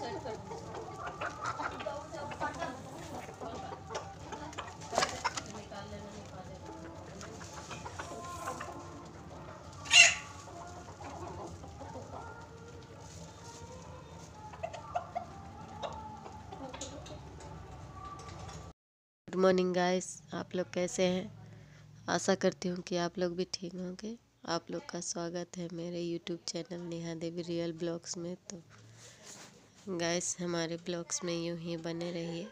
Good morning guys, आप लोग कैसे हैं। आशा करती हूँ कि आप लोग भी ठीक होंगे। आप लोग का स्वागत है मेरे यूट्यूब चैनल नेहा देवी रियल ब्लॉग्स में। तो गाइस, हमारे ब्लॉग्स में यूं ही बने रहिए।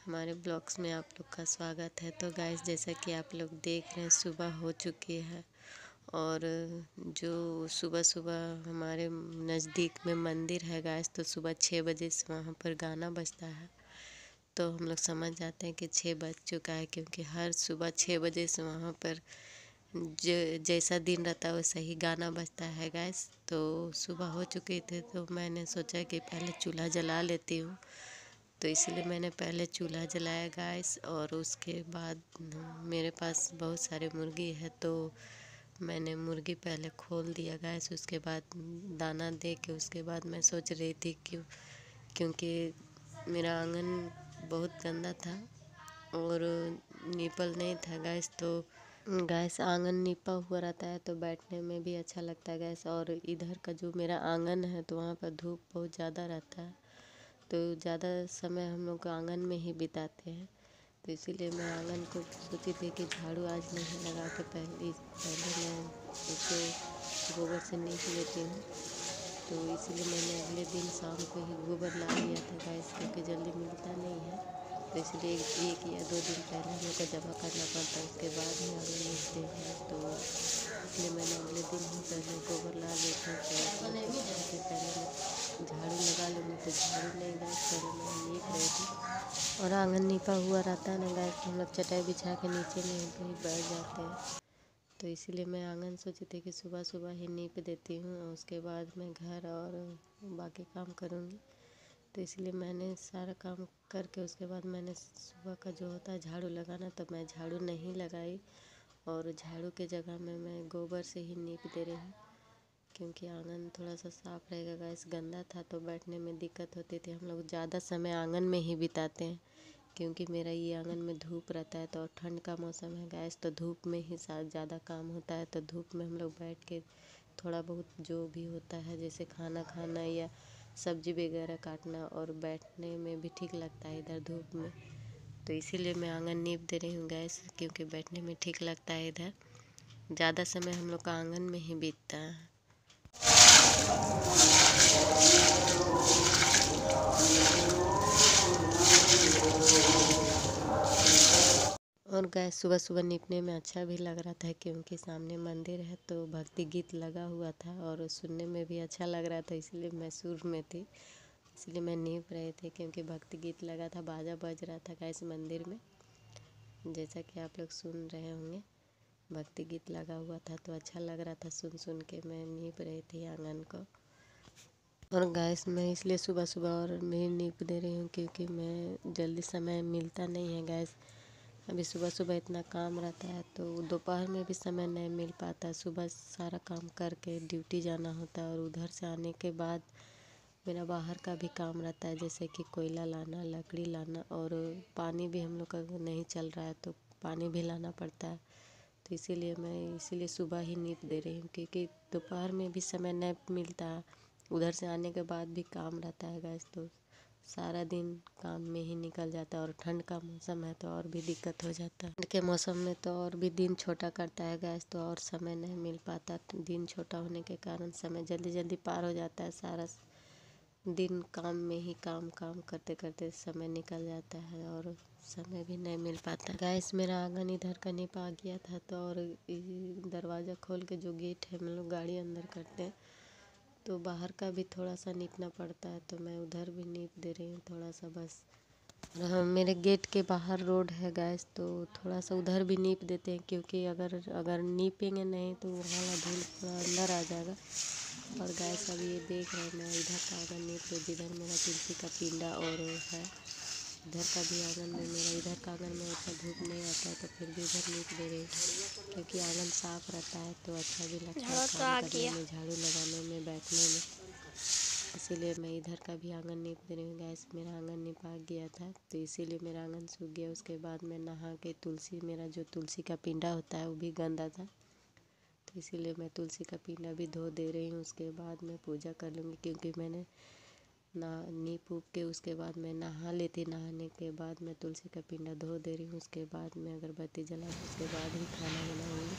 हमारे ब्लॉग्स में आप लोग का स्वागत है। तो गाइस, जैसा कि आप लोग देख रहे हैं, सुबह हो चुकी है और जो सुबह सुबह हमारे नज़दीक में मंदिर है गाइस, तो सुबह 6 बजे से वहाँ पर गाना बजता है। तो हम लोग समझ जाते हैं कि 6 बज चुका है, क्योंकि हर सुबह 6 बजे से वहाँ पर जैसा दिन रहता है वैसा ही गाना बजता है गैस। तो सुबह हो चुकी थी, तो मैंने सोचा कि पहले चूल्हा जला लेती हूँ। तो इसलिए मैंने पहले चूल्हा जलाया गैस, और उसके बाद मेरे पास बहुत सारे मुर्गी है, तो मैंने मुर्गी पहले खोल दिया गैस। उसके बाद दाना दे के उसके बाद मैं सोच रही थी क्योंकि मेरा आंगन बहुत गंदा था और नीपल नहीं था गैस। तो गैस आंगन नीपा हुआ रहता है तो बैठने में भी अच्छा लगता है गैस। और इधर का जो मेरा आंगन है तो वहाँ पर धूप बहुत ज़्यादा रहता है, तो ज़्यादा समय हम लोग आंगन में ही बिताते हैं। तो इसीलिए मैं आंगन को सोची थी कि झाड़ू आज नहीं लगा के पहले मैं उसे गोबर से नीप लेती हूँ। तो इसलिए मैंने अगले दिन शाम को ही गोबर ला लिया था गैस, क्योंकि जल्दी मिलता नहीं है। तो इसलिए एक या 2 दिन पहले हम लोग को जमा करना पड़ता है, उसके बाद ही आगे मिलते हैं। तो इसलिए मैंने अगले दिन ही पहले गोबर ला ली थी। तो पहले मैं झाड़ू लगा लूँगी, तो झाड़ू नहीं गैस, पहले मैं नीप रही थी। और आंगन नीपा हुआ रहता है ना गैस, तो हम लोग चटाई बिछा के नीचे में कहीं बैठ जाते हैं। तो इसीलिए मैं आंगन सोची थी कि सुबह सुबह ही नीप देती हूँ और उसके बाद मैं घर और बाकी काम करूँगी। तो इसलिए मैंने सारा काम करके उसके बाद मैंने सुबह का जो होता है झाड़ू लगाना, तो मैं झाड़ू नहीं लगाई और झाड़ू के जगह में मैं गोबर से ही नीप दे रही हूँ, क्योंकि आंगन थोड़ा सा साफ़ रहेगा गैस। गंदा था तो बैठने में दिक्कत होती थी। हम लोग ज़्यादा समय आंगन में ही बिताते हैं, क्योंकि मेरा ये आंगन में धूप रहता है। तो और ठंड का मौसम है गैस, तो धूप में ही ज़्यादा काम होता है। तो धूप में हम लोग बैठ के थोड़ा बहुत जो भी होता है, जैसे खाना खाना या सब्जी वगैरह काटना, और बैठने में भी ठीक लगता है इधर धूप में। तो इसीलिए मैं आंगन नीप दे रही हूँ गैस, क्योंकि बैठने में ठीक लगता है। इधर ज़्यादा समय हम लोग का आंगन में ही बीतता है। और गैस सुबह सुबह नीपने में अच्छा भी लग रहा था, क्योंकि सामने मंदिर है तो भक्ति गीत लगा हुआ था और सुनने में भी अच्छा लग रहा था। इसलिए मैं सुर में थी, इसलिए मैं नीप रहे थे, क्योंकि भक्ति गीत लगा था, बाजा बज रहा था गैस मंदिर में। जैसा कि आप लोग सुन रहे होंगे, भक्ति गीत लगा हुआ था तो अच्छा लग रहा था। सुन सुन के मैं नीप रही थी आंगन को। और गैस मैं इसलिए सुबह सुबह और मैं नीप दे रही हूँ, क्योंकि मैं जल्दी समय मिलता नहीं है गैस। अभी सुबह सुबह इतना काम रहता है तो दोपहर में भी समय नहीं मिल पाता। सुबह सारा काम करके ड्यूटी जाना होता है, और उधर से आने के बाद मेरा बाहर का भी काम रहता है, जैसे कि कोयला लाना, लकड़ी लाना, और पानी भी हम लोग का नहीं चल रहा है तो पानी भी लाना पड़ता है। तो इसीलिए सुबह ही नीप दे रही हूँ, क्योंकि दोपहर में भी समय नहीं मिलता। उधर से आने के बाद भी काम रहता है गैस, तो सारा दिन काम में ही निकल जाता है। और ठंड का मौसम है तो और भी दिक्कत हो जाता है। ठंड के मौसम में तो और भी दिन छोटा करता है गैस, तो और समय नहीं मिल पाता। दिन छोटा होने के कारण समय जल्दी जल्दी पार हो जाता है। सारा दिन काम में ही काम करते करते समय निकल जाता है और समय भी नहीं मिल पाता। गैस मेरा आंगन इधर का नीपा गया था, तो और दरवाज़ा खोल के जो गेट है हम लोग गाड़ी अंदर करते हैं, तो बाहर का भी थोड़ा सा नीपना पड़ता है। तो मैं उधर भी नीप दे रही हूँ थोड़ा सा बस। और हाँ, मेरे गेट के बाहर रोड है गैस, तो थोड़ा सा उधर भी नीप देते हैं, क्योंकि अगर नीपेंगे नहीं तो वो वाला धूल पूरा अंदर आ जाएगा। और गैस अभी ये देख रहे हैं, मैं इधर का आंगन नीप रही, जिधर मेरा तुलसी का पिंडा और है। इधर का भी आंगन में मेरा, इधर का आंगन में उतना धूप नहीं आता है तो फिर भी इधर नीप दे रही, क्योंकि आंगन साफ रहता है तो अच्छा भी लगता है काम करने में, झाड़ू लगाने में, बैठने में। इसीलिए मैं इधर का भी आंगन नीप दे रही हूँ गैस। मेरा आंगन निपा गया था तो इसीलिए मेरा आंगन सूख गया। उसके बाद मैं नहा के तुलसी, मेरा जो तुलसी का पिंडा होता है वो भी गंदा था, तो इसीलिए मैं तुलसी का पिंडा भी धो दे रही हूँ। उसके बाद मैं पूजा कर लूँगी, क्योंकि मैंने नीप उप के उसके बाद मैं नहा लेती। नहाने के बाद मैं तुलसी का पिंडा धो दे रही हूँ। उसके बाद मैं अगरबत्ती जला के उसके बाद ही खाना बनाऊँगी।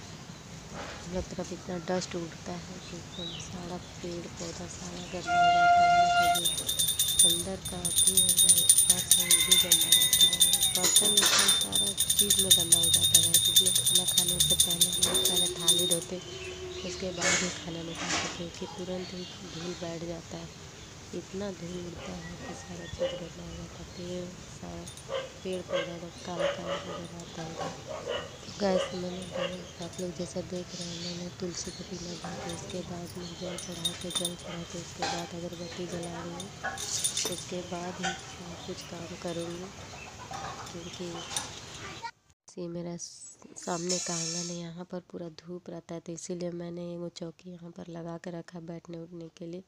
हम लोग तरफ इतना डस्ट उड़ता है कि एकदम सारा पेड़ पौधा सारा गंदा हो जाता है। हम लोग का जो अंदर का अथी है फर्श है वो भी गंदा रहता है। बर्तन उर्तन सारा चीज़ में गंदा हो जाता है, इसलिए खाना खाने से पहले हम लोग पहले थाली धोते, उसके बाद ही खाना निकालते, क्योंकि तुरंत ही धूल बैठ जाता है। इतना धूल उड़ता है कि सारा चीज़ गंदा हो जाता है। पेड़ पौधा एकदम काला काला नजर आता है। गैस मैंने आप लोग जैसा देख रहे हैं, मैंने तुलसी का पीला धो के उसके बाद में जल चढ़ा के उसके बाद अगरबत्ती जला रही हूँ। उसके बाद ही कुछ काम करूँगी, क्योंकि ये मेरा सामने का आंगन है, यहाँ पर पूरा धूप रहता है, तो इसीलिए मैंने वो चौकी यहाँ पर लगा के रखा बैठने उठने के लिए।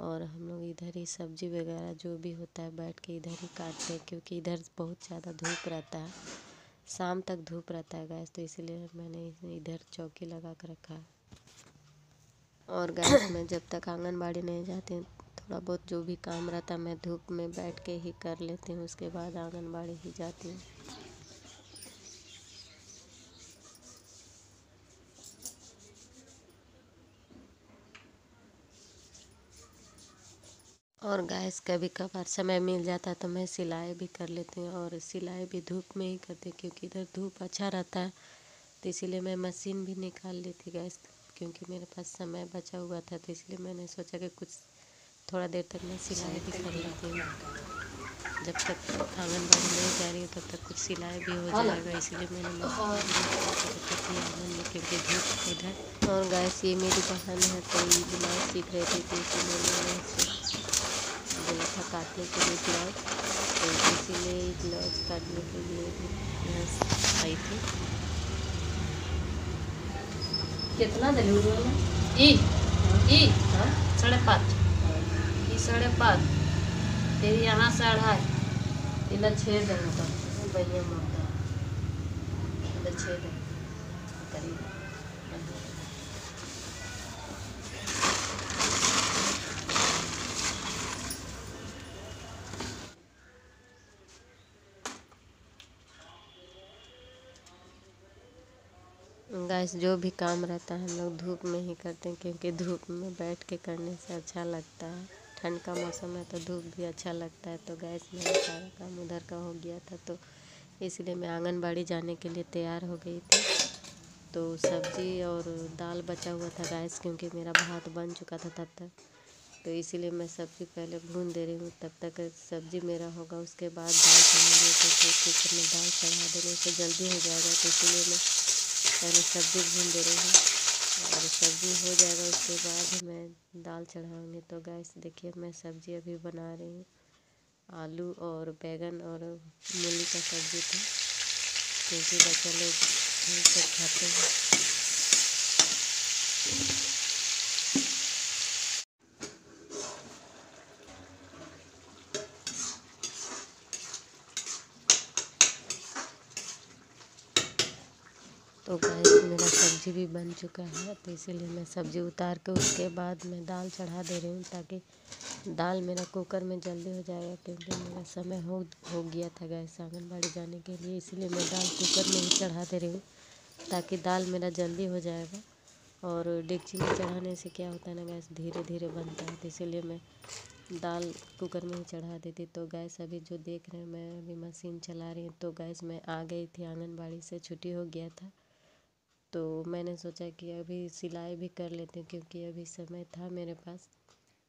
और हम लोग इधर ही सब्जी वगैरह जो भी होता है बैठ के इधर ही काटते हैं, क्योंकि इधर बहुत ज़्यादा धूप रहता है, शाम तक धूप रहता है गैस, तो इसीलिए मैंने इधर चौकी लगा कर रखा है। और गैस में जब तक आंगनबाड़ी नहीं जाती थोड़ा बहुत जो भी काम रहता है मैं धूप में बैठ के ही कर लेती हूँ, उसके बाद आंगनबाड़ी ही जाती हूँ। और गैस कभी कभार समय मिल जाता है तो मैं सिलाई भी कर लेती हूँ, और सिलाई भी धूप में ही करती हूँ, क्योंकि इधर धूप अच्छा रहता है, तो इसीलिए मैं मशीन भी निकाल लेती गैस, क्योंकि मेरे पास समय बचा हुआ था, तो इसलिए मैंने सोचा कि कुछ थोड़ा देर तक मैं सिलाई भी कर लेती हूँ। जब तक आंगनबाड़ी नहीं जा रही हूँ तब तक कुछ सिलाई भी हो जाएगा, इसीलिए मैंने आंगन में, क्योंकि धूप इधर। और गैस ये मेरी बहन है, तो ये ब्लाउज सीख रही थी, तो इसीलिए मैंने बोला था काटने के लिए ब्लाउज, तो इसीलिए ब्लाउज काटने के लिए भी यहाँ आई थी। कितना दिलू ई 5.5 ई 5.5 फिर यहाँ से 2.5 इला 6 दिन का भैया माता इला 6 दिन करीब। गैस जो भी काम रहता है हम लोग धूप में ही करते हैं, क्योंकि धूप में बैठ के करने से अच्छा लगता है। ठंड का मौसम है तो धूप भी अच्छा लगता है। तो गैस मेरा सारा काम उधर का हो गया था, तो इसलिए मैं आंगनबाड़ी जाने के लिए तैयार हो गई थी। तो सब्जी और दाल बचा हुआ था गैस, क्योंकि मेरा भात बन चुका था तब तक, तो इसीलिए मैं सब्ज़ी पहले भून दे रही हूँ। तब तक सब्ज़ी मेरा होगा, उसके बाद दाल चढ़ाऊँगी, तो कुकर में दाल चढ़ा देने से जल्दी हो जाएगा, तो इसीलिए मैं पहले सब्ज़ी भून दे रही हूँ। और सब्ज़ी हो जाएगा उसके बाद मैं दाल चढ़ाऊँगी। तो गैस देखिए मैं सब्ज़ी अभी बना रही हूँ, आलू और बैगन और मूली का सब्ज़ी था, क्योंकि बच्चा लोग यही सब खाते हैं। तो गैस मेरा सब्ज़ी भी बन चुका है, तो इसीलिए मैं सब्ज़ी उतार के उसके बाद मैं दाल चढ़ा दे रही हूँ, ताकि दाल मेरा कुकर में जल्दी हो जाएगा, क्योंकि मेरा समय हो गया था गैस आंगनबाड़ी जाने के लिए, इसलिए मैं दाल कुकर में ही चढ़ा दे रही हूँ, ताकि दाल मेरा जल्दी हो जाएगा। और डेगची में चढ़ाने से क्या होता है ना गैस, धीरे धीरे बनता है, तो इसीलिए मैं दाल कुकर में ही चढ़ा देती। तो गैस अभी जो देख रहे हैं मैं अभी मशीन चला रही हूँ। तो गैस मैं आ गई थी आंगनबाड़ी से, छुट्टी हो गया था, तो मैंने सोचा कि अभी सिलाई भी कर लेते हैं, क्योंकि अभी समय था मेरे पास,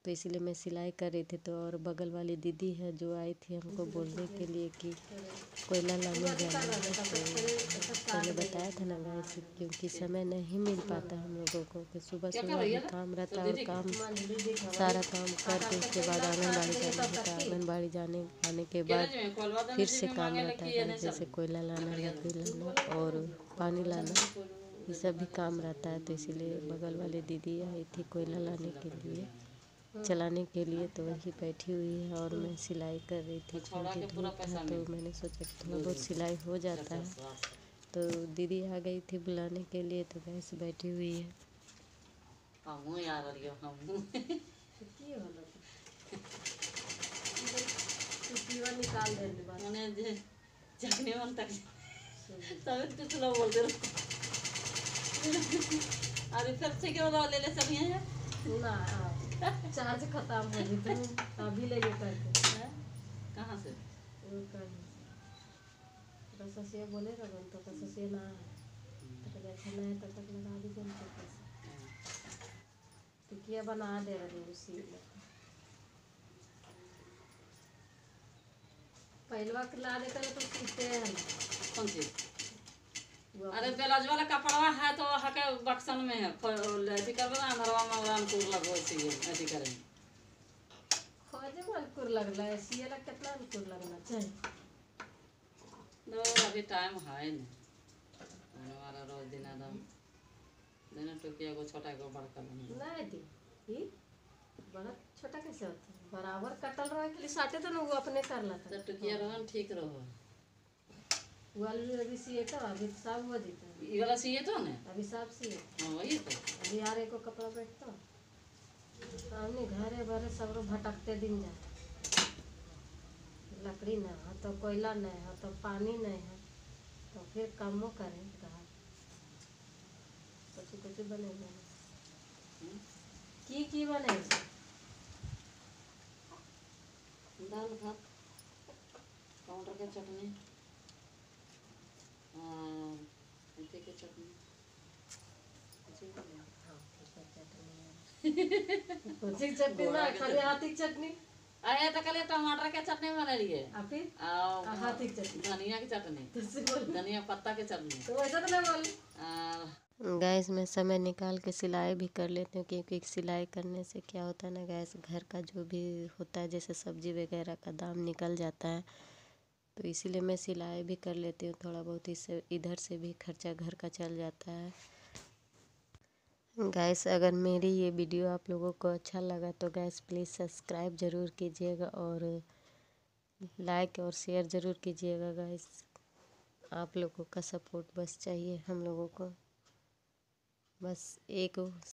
तो इसलिए मैं सिलाई कर रही थी। तो और बगल वाली दीदी है जो आई थी हमको बोलने के लिए कि कोयला लाने जाना है, तो पहले बताया था ना गैस, क्योंकि समय नहीं मिल पाता हम लोगों को, कि सुबह सुबह भी काम रहता है, और काम सारा काम करके उसके बाद आंगनबाड़ी जाना होता है। आंगनबाड़ी आने के बाद फिर से काम रहता है, जैसे कोयला लाना, लकड़ी लाना और पानी लाना, ये सब भी काम रहता है। तो इसीलिए बगल वाली दीदी आई थी कोयला लाने के लिए, चलाने के लिए, तो वही बैठी हुई है और मैं सिलाई कर रही थी। क्योंकि धूप था तो मैंने सोचा कि थोड़ा बहुत सिलाई हो जाता है। तो दीदी आ गई थी बुलाने के लिए, तो गैस बैठी हुई है। निकाल दे चटनी मन तक सब कुछ लोग बोलते रहो। अरे फिर से क्यों ले ले सब ये ना चार्ज खत्म हो गई तो अभी ले करके कहाँ से तो ससिया बोलेगा बन तो ससिया ना तो अच्छा ना है तब तक लगा दी जन टिकिया बना दे रही उसी में पहलवा के ला दे कर तो सीखते हैं कौन सी अरे ब्लाउज वाला कपड़ा है तो हके बक्सन में है ऐसी कर ना नरवा में रामपुर लगो ऐसी करें खोजे मलकुर लगला है सीए लग कितना मलकुर लगना चाहिए दो अभी टाइम है नहीं हमारा रोज दिन आदम दिन टोकिया को छोटा को बड़ा कर नहीं दी ई बड़ा छोटा कैसे होता है बराबर कटल रहे के लिए साटे तो वो अपने कर लेता तो टोकिया रहन ठीक रहो वाली अभी सीए तो अभी सब हो जीता है ये वाला सीए तो ना अभी सब सीए हां वही तो अभी यार एको कपड़ा बैठता हमने घरे भरे सब भटकते दिन जाए लकड़ी नहीं है तो कोयला नहीं है तो पानी नहीं है तो फिर कामों करें घर कुछ बनेगा की बने दाल भात टमाटर के चटनी मेथी की चटनी चटनी ना खाली हाथी की चटनी अरे तो कल टमाटर के चटनी बना रही है हाथी की चटनी धनिया की चटनी धनिया पत्ता की चटनी तो वैसा तो नहीं बोल गैस में समय निकाल के सिलाई भी कर लेती हूँ। क्योंकि सिलाई करने से क्या होता है ना गैस घर का जो भी होता है जैसे सब्जी वगैरह का दाम निकल जाता है, तो इसीलिए मैं सिलाई भी कर लेती हूँ। थोड़ा बहुत इससे इधर से भी खर्चा घर का चल जाता है। गैस अगर मेरी ये वीडियो आप लोगों को अच्छा लगा तो गैस प्लीज़ सब्सक्राइब ज़रूर कीजिएगा और लाइक और शेयर ज़रूर कीजिएगा। गैस आप लोगों का सपोर्ट बस चाहिए हम लोगों को, बस एक